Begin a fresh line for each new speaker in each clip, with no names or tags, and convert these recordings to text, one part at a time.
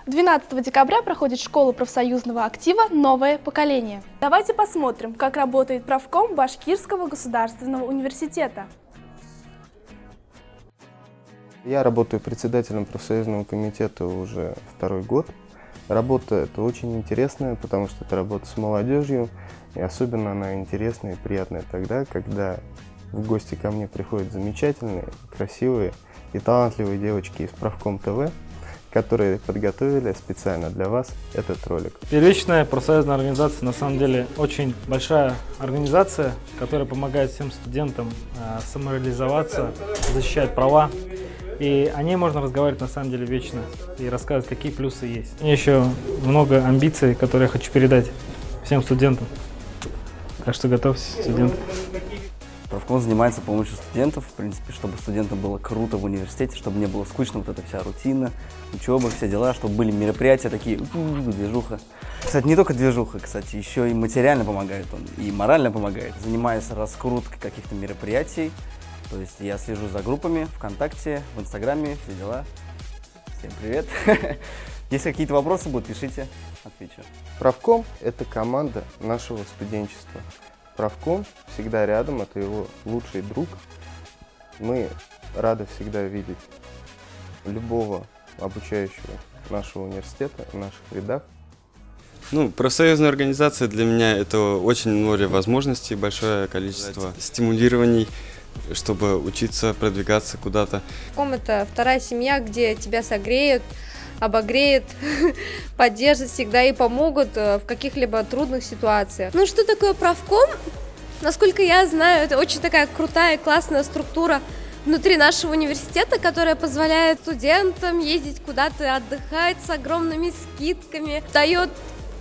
«12 декабря проходит школа профсоюзного актива «Новое поколение». Давайте посмотрим, как работает правком Башкирского государственного университета.
Я работаю председателем профсоюзного комитета уже 2-й год. Работа эта очень интересная, потому что это работа с молодежью, и особенно она интересная и приятная тогда, когда в гости ко мне приходят замечательные, красивые и талантливые девочки из Правком ТВ, которые подготовили специально для вас этот ролик.
Первичная профсоюзная организация на самом деле очень большая организация, которая помогает всем студентам самореализоваться, защищает права. И о ней можно разговаривать на самом деле вечно и рассказывать, какие плюсы есть. У меня еще много амбиций, которые я хочу передать всем студентам. Так что готовьтесь, студенты.
Правком занимается помощью студентов, в принципе, чтобы студентам было круто в университете, чтобы не было скучно вот эта вся рутина, учеба, все дела, чтобы были мероприятия такие, движуха. Кстати, не только движуха, кстати, еще и материально помогает он, и морально помогает, занимаясь раскруткой каких-то мероприятий. То есть я слежу за группами ВКонтакте, в Инстаграме, все дела. Всем привет. Если какие-то вопросы будут, пишите, отвечу.
Правком – это команда нашего студенчества. Правком всегда рядом, это его лучший друг. Мы рады всегда видеть любого обучающего нашего университета в наших рядах.
Профсоюзная организация для меня это очень море возможностей, большое количество стимулирований, чтобы учиться, продвигаться куда-то.
Правком – это вторая семья, где тебя согреют, обогреют, поддержат всегда и помогут в каких-либо трудных ситуациях. Что такое правком? Насколько я знаю, это очень такая крутая, классная структура внутри нашего университета, которая позволяет студентам ездить куда-то отдыхать с огромными скидками, дает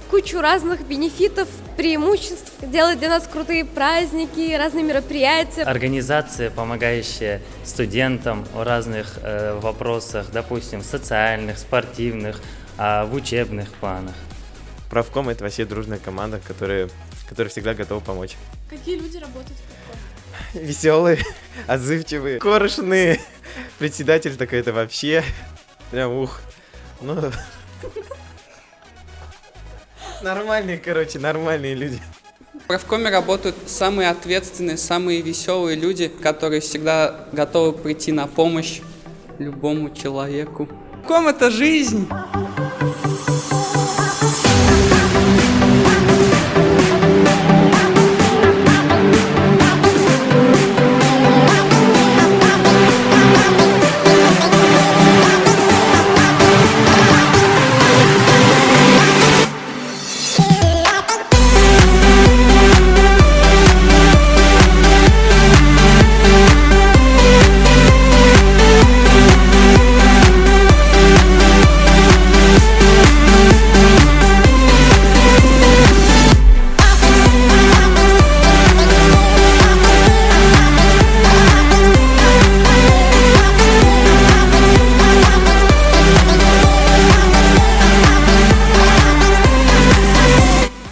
кучу разных бенефитов, преимуществ, делает для нас крутые праздники, разные мероприятия.
Организация, помогающая студентам в разных вопросах, допустим, социальных, спортивных, в учебных планах.
Правком – это вообще дружная команда, которая всегда готова помочь.
Какие люди работают в правкоме?
Веселые, отзывчивые, корышные. Председатель такой это вообще прям ух. Нормальные люди.
В правкоме работают самые ответственные, самые веселые люди, которые всегда готовы прийти на помощь любому человеку. Правком – это жизнь!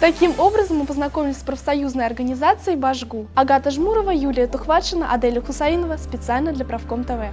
Таким образом мы познакомились с профсоюзной организацией «Башгу». Агата Жмурова, Юлия Тухватшина, Аделя Хусаинова специально для Правком ТВ.